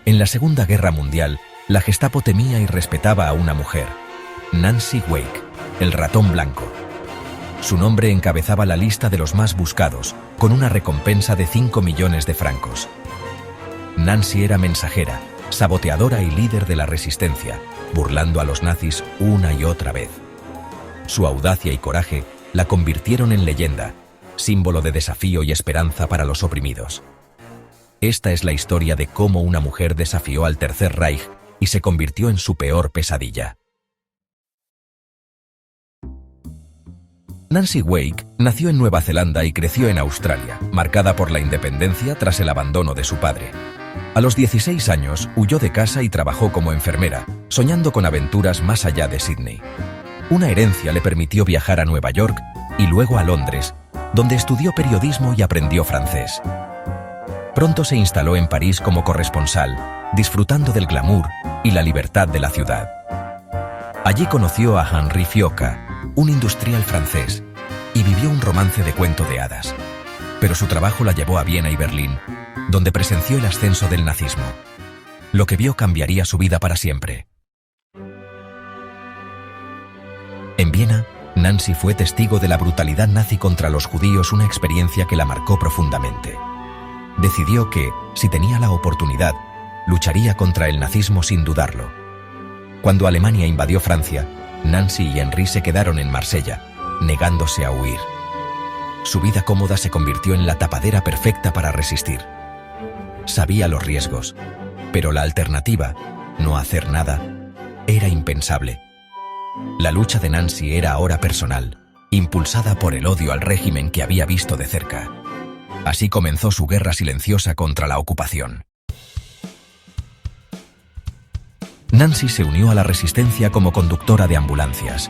En la Segunda Guerra Mundial, la Gestapo temía y respetaba a una mujer, Nancy Wake, el ratón blanco. Su nombre encabezaba la lista de los más buscados, con una recompensa de 5 millones de francos. Nancy era mensajera, saboteadora y líder de la resistencia, burlando a los nazis una y otra vez. Su audacia y coraje la convirtieron en leyenda, símbolo de desafío y esperanza para los oprimidos. Esta es la historia de cómo una mujer desafió al Tercer Reich y se convirtió en su peor pesadilla. Nancy Wake nació en Nueva Zelanda y creció en Australia, marcada por la independencia tras el abandono de su padre. A los 16 años huyó de casa y trabajó como enfermera, soñando con aventuras más allá de Sídney. Una herencia le permitió viajar a Nueva York y luego a Londres, donde estudió periodismo y aprendió francés. Pronto se instaló en París como corresponsal, disfrutando del glamour y la libertad de la ciudad. Allí conoció a Henri Fioca, un industrial francés, y vivió un romance de cuento de hadas. Pero su trabajo la llevó a Viena y Berlín, donde presenció el ascenso del nazismo. Lo que vio cambiaría su vida para siempre. En Viena, Nancy fue testigo de la brutalidad nazi contra los judíos, una experiencia que la marcó profundamente. Decidió que, si tenía la oportunidad, lucharía contra el nazismo sin dudarlo. Cuando Alemania invadió Francia, Nancy y Henri se quedaron en Marsella, negándose a huir. Su vida cómoda se convirtió en la tapadera perfecta para resistir. Sabía los riesgos, pero la alternativa, no hacer nada, era impensable. La lucha de Nancy era ahora personal, impulsada por el odio al régimen que había visto de cerca. Así comenzó su guerra silenciosa contra la ocupación. Nancy se unió a la resistencia como conductora de ambulancias,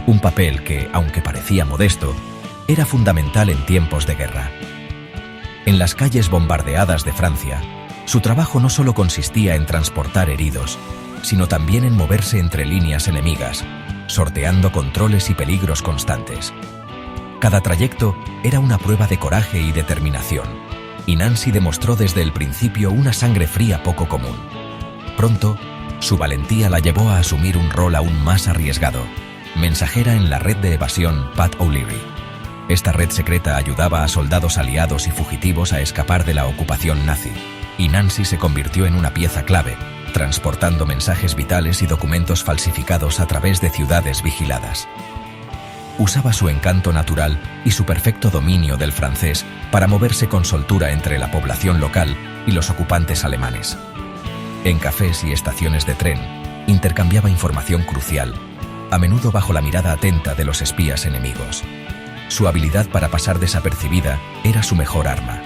un papel que, aunque parecía modesto, era fundamental en tiempos de guerra. En las calles bombardeadas de Francia, su trabajo no solo consistía en transportar heridos, sino también en moverse entre líneas enemigas, sorteando controles y peligros constantes. Cada trayecto era una prueba de coraje y determinación, y Nancy demostró desde el principio una sangre fría poco común. Pronto, su valentía la llevó a asumir un rol aún más arriesgado, mensajera en la red de evasión Pat O'Leary. Esta red secreta ayudaba a soldados aliados y fugitivos a escapar de la ocupación nazi, y Nancy se convirtió en una pieza clave, transportando mensajes vitales y documentos falsificados a través de ciudades vigiladas. Usaba su encanto natural y su perfecto dominio del francés para moverse con soltura entre la población local y los ocupantes alemanes. En cafés y estaciones de tren, intercambiaba información crucial, a menudo bajo la mirada atenta de los espías enemigos. Su habilidad para pasar desapercibida era su mejor arma.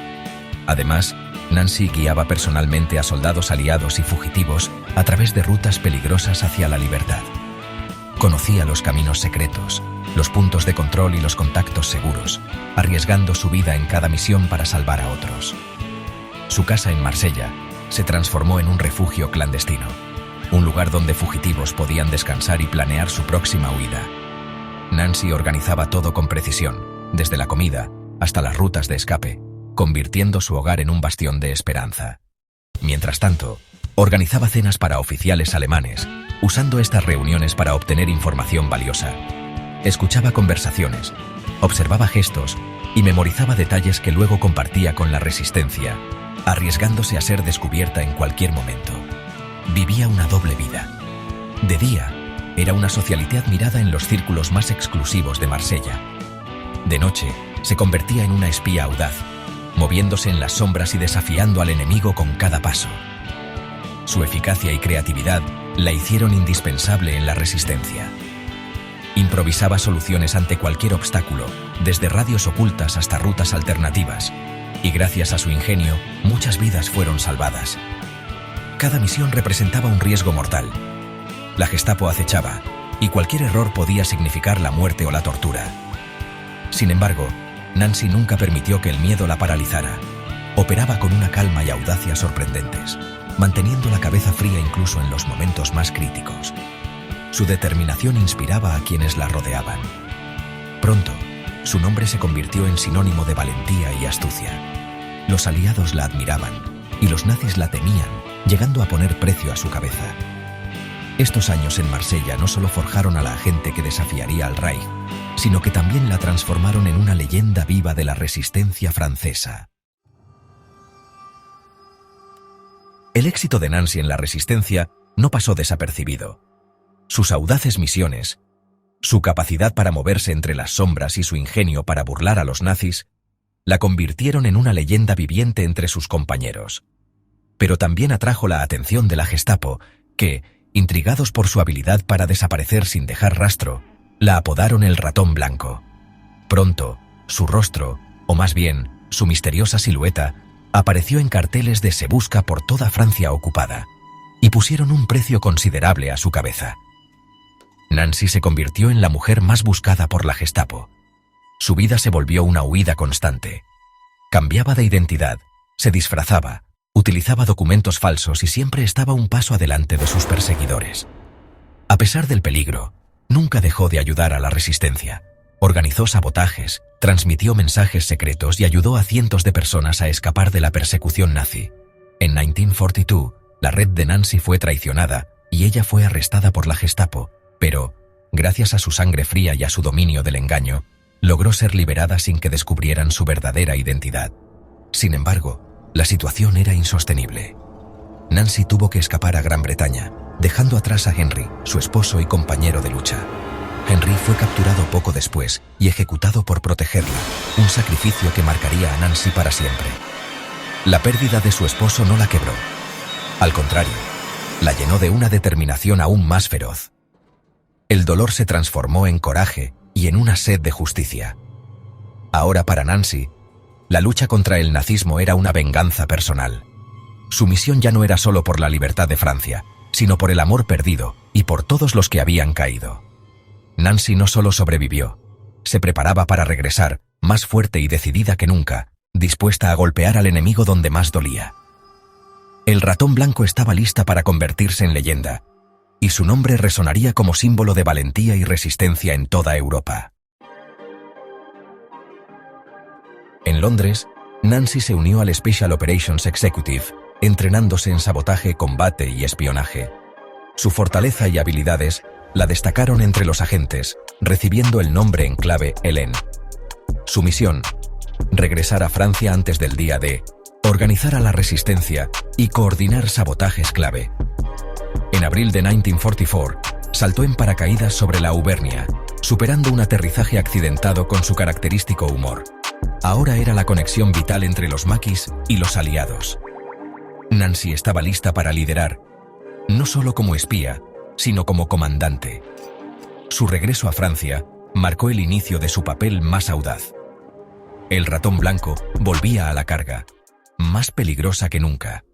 Además, Nancy guiaba personalmente a soldados aliados y fugitivos a través de rutas peligrosas hacia la libertad. Conocía los caminos secretos, los puntos de control y los contactos seguros, arriesgando su vida en cada misión para salvar a otros. Su casa en Marsella se transformó en un refugio clandestino, un lugar donde fugitivos podían descansar y planear su próxima huida. Nancy organizaba todo con precisión, desde la comida hasta las rutas de escape, convirtiendo su hogar en un bastión de esperanza. Mientras tanto, organizaba cenas para oficiales alemanes, usando estas reuniones para obtener información valiosa. Escuchaba conversaciones, observaba gestos y memorizaba detalles que luego compartía con la resistencia, arriesgándose a ser descubierta en cualquier momento. Vivía una doble vida. De día, era una socialité admirada en los círculos más exclusivos de Marsella. De noche, se convertía en una espía audaz, moviéndose en las sombras y desafiando al enemigo con cada paso. Su eficacia y creatividad la hicieron indispensable en la resistencia. Improvisaba soluciones ante cualquier obstáculo, desde radios ocultas hasta rutas alternativas, y gracias a su ingenio, muchas vidas fueron salvadas. Cada misión representaba un riesgo mortal. La Gestapo acechaba, y cualquier error podía significar la muerte o la tortura. Sin embargo, Nancy nunca permitió que el miedo la paralizara. Operaba con una calma y audacia sorprendentes, manteniendo la cabeza fría incluso en los momentos más críticos. Su determinación inspiraba a quienes la rodeaban. Pronto, su nombre se convirtió en sinónimo de valentía y astucia. Los aliados la admiraban, y los nazis la temían, llegando a poner precio a su cabeza. Estos años en Marsella no solo forjaron a la agente que desafiaría al Reich, sino que también la transformaron en una leyenda viva de la resistencia francesa. El éxito de Nancy en la resistencia no pasó desapercibido. Sus audaces misiones, su capacidad para moverse entre las sombras y su ingenio para burlar a los nazis, la convirtieron en una leyenda viviente entre sus compañeros. Pero también atrajo la atención de la Gestapo, que, intrigados por su habilidad para desaparecer sin dejar rastro, la apodaron el Ratón Blanco. Pronto, su rostro, o más bien, su misteriosa silueta, apareció en carteles de Se busca por toda Francia ocupada, y pusieron un precio considerable a su cabeza. Nancy se convirtió en la mujer más buscada por la Gestapo. Su vida se volvió una huida constante. Cambiaba de identidad, se disfrazaba, utilizaba documentos falsos y siempre estaba un paso adelante de sus perseguidores. A pesar del peligro, nunca dejó de ayudar a la resistencia. Organizó sabotajes, transmitió mensajes secretos y ayudó a cientos de personas a escapar de la persecución nazi. En 1942, la red de Nancy fue traicionada y ella fue arrestada por la Gestapo, pero, gracias a su sangre fría y a su dominio del engaño, logró ser liberada sin que descubrieran su verdadera identidad. Sin embargo, la situación era insostenible. Nancy tuvo que escapar a Gran Bretaña, dejando atrás a Henry, su esposo y compañero de lucha. Henry fue capturado poco después y ejecutado por protegerla, un sacrificio que marcaría a Nancy para siempre. La pérdida de su esposo no la quebró. Al contrario, la llenó de una determinación aún más feroz. El dolor se transformó en coraje y en una sed de justicia. Ahora para Nancy, la lucha contra el nazismo era una venganza personal. Su misión ya no era solo por la libertad de Francia, sino por el amor perdido y por todos los que habían caído. Nancy no solo sobrevivió, se preparaba para regresar, más fuerte y decidida que nunca, dispuesta a golpear al enemigo donde más dolía. El Ratón Blanco estaba lista para convertirse en leyenda, y su nombre resonaría como símbolo de valentía y resistencia en toda Europa. En Londres, Nancy se unió al Special Operations Executive, entrenándose en sabotaje, combate y espionaje. Su fortaleza y habilidades la destacaron entre los agentes, recibiendo el nombre en clave Hélène. Su misión: regresar a Francia antes del día D, organizar a la resistencia y coordinar sabotajes clave. En abril de 1944, saltó en paracaídas sobre la Auvernia, superando un aterrizaje accidentado con su característico humor. Ahora era la conexión vital entre los maquis y los aliados. Nancy estaba lista para liderar, no solo como espía, sino como comandante. Su regreso a Francia marcó el inicio de su papel más audaz. El Ratón Blanco volvía a la carga, más peligrosa que nunca.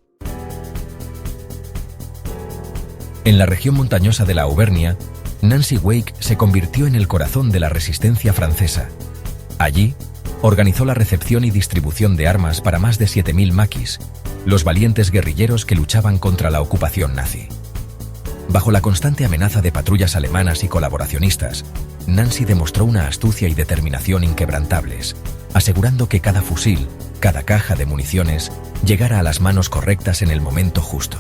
En la región montañosa de la Auvernia, Nancy Wake se convirtió en el corazón de la resistencia francesa. Allí, organizó la recepción y distribución de armas para más de 7.000 maquis, los valientes guerrilleros que luchaban contra la ocupación nazi. Bajo la constante amenaza de patrullas alemanas y colaboracionistas, Nancy demostró una astucia y determinación inquebrantables, asegurando que cada fusil, cada caja de municiones, llegara a las manos correctas en el momento justo.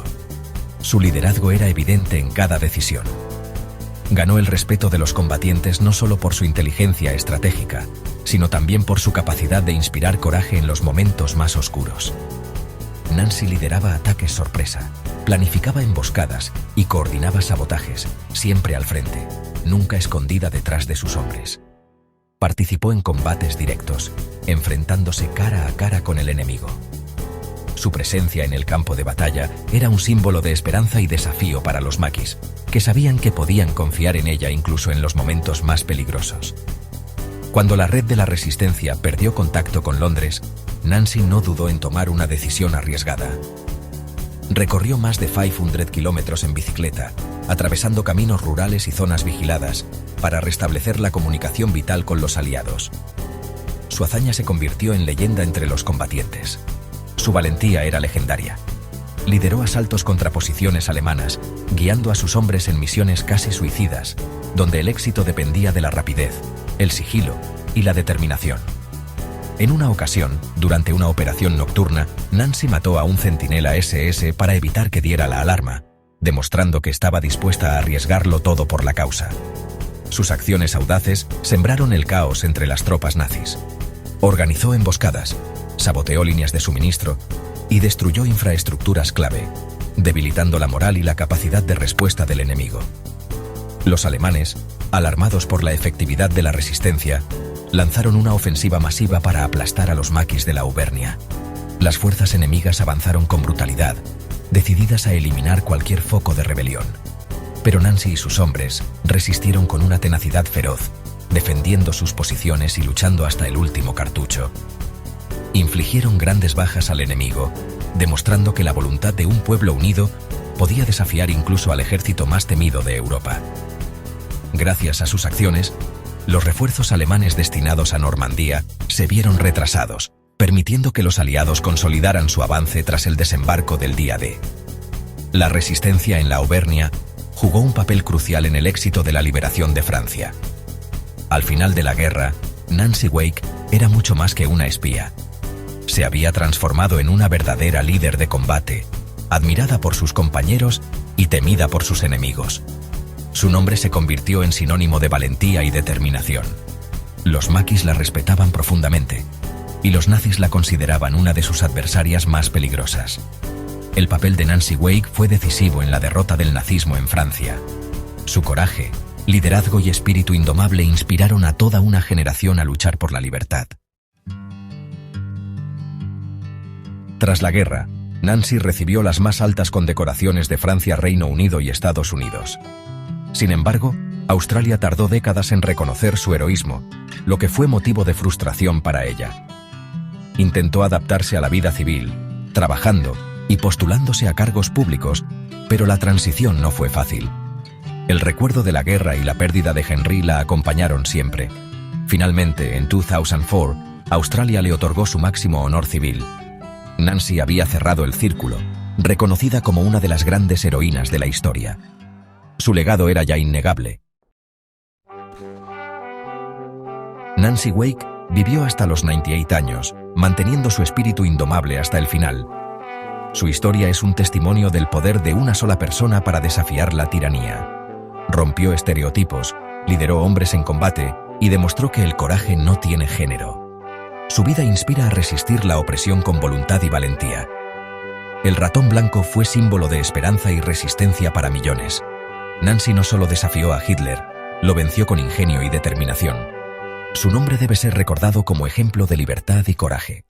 Su liderazgo era evidente en cada decisión. Ganó el respeto de los combatientes no solo por su inteligencia estratégica, sino también por su capacidad de inspirar coraje en los momentos más oscuros. Nancy lideraba ataques sorpresa, planificaba emboscadas y coordinaba sabotajes, siempre al frente, nunca escondida detrás de sus hombres. Participó en combates directos, enfrentándose cara a cara con el enemigo. Su presencia en el campo de batalla era un símbolo de esperanza y desafío para los maquis, que sabían que podían confiar en ella incluso en los momentos más peligrosos. Cuando la red de la resistencia perdió contacto con Londres, Nancy no dudó en tomar una decisión arriesgada. Recorrió más de 500 kilómetros en bicicleta, atravesando caminos rurales y zonas vigiladas, para restablecer la comunicación vital con los aliados. Su hazaña se convirtió en leyenda entre los combatientes. Su valentía era legendaria. Lideró asaltos contra posiciones alemanas, guiando a sus hombres en misiones casi suicidas, donde el éxito dependía de la rapidez, el sigilo y la determinación. En una ocasión, durante una operación nocturna, Nancy mató a un centinela SS para evitar que diera la alarma, demostrando que estaba dispuesta a arriesgarlo todo por la causa. Sus acciones audaces sembraron el caos entre las tropas nazis. Organizó emboscadas, saboteó líneas de suministro y destruyó infraestructuras clave, debilitando la moral y la capacidad de respuesta del enemigo. Los alemanes, alarmados por la efectividad de la resistencia, lanzaron una ofensiva masiva para aplastar a los maquis de la Auvernia. Las fuerzas enemigas avanzaron con brutalidad, decididas a eliminar cualquier foco de rebelión. Pero Nancy y sus hombres resistieron con una tenacidad feroz, defendiendo sus posiciones y luchando hasta el último cartucho. Infligieron grandes bajas al enemigo, demostrando que la voluntad de un pueblo unido podía desafiar incluso al ejército más temido de Europa. Gracias a sus acciones, los refuerzos alemanes destinados a Normandía se vieron retrasados, permitiendo que los aliados consolidaran su avance tras el desembarco del día D. La resistencia en la Auvernia jugó un papel crucial en el éxito de la liberación de Francia. Al final de la guerra, Nancy Wake era mucho más que una espía. Se había transformado en una verdadera líder de combate, admirada por sus compañeros y temida por sus enemigos. Su nombre se convirtió en sinónimo de valentía y determinación. Los maquis la respetaban profundamente, y los nazis la consideraban una de sus adversarias más peligrosas. El papel de Nancy Wake fue decisivo en la derrota del nazismo en Francia. Su coraje, liderazgo y espíritu indomable inspiraron a toda una generación a luchar por la libertad. Tras la guerra, Nancy recibió las más altas condecoraciones de Francia, Reino Unido y Estados Unidos. Sin embargo, Australia tardó décadas en reconocer su heroísmo, lo que fue motivo de frustración para ella. Intentó adaptarse a la vida civil, trabajando y postulándose a cargos públicos, pero la transición no fue fácil. El recuerdo de la guerra y la pérdida de Henry la acompañaron siempre. Finalmente, en 2004, Australia le otorgó su máximo honor civil. Nancy había cerrado el círculo, reconocida como una de las grandes heroínas de la historia. Su legado era ya innegable. Nancy Wake vivió hasta los 98 años, manteniendo su espíritu indomable hasta el final. Su historia es un testimonio del poder de una sola persona para desafiar la tiranía. Rompió estereotipos, lideró hombres en combate y demostró que el coraje no tiene género. Su vida inspira a resistir la opresión con voluntad y valentía. El ratón blanco fue símbolo de esperanza y resistencia para millones. Nancy no solo desafió a Hitler, lo venció con ingenio y determinación. Su nombre debe ser recordado como ejemplo de libertad y coraje.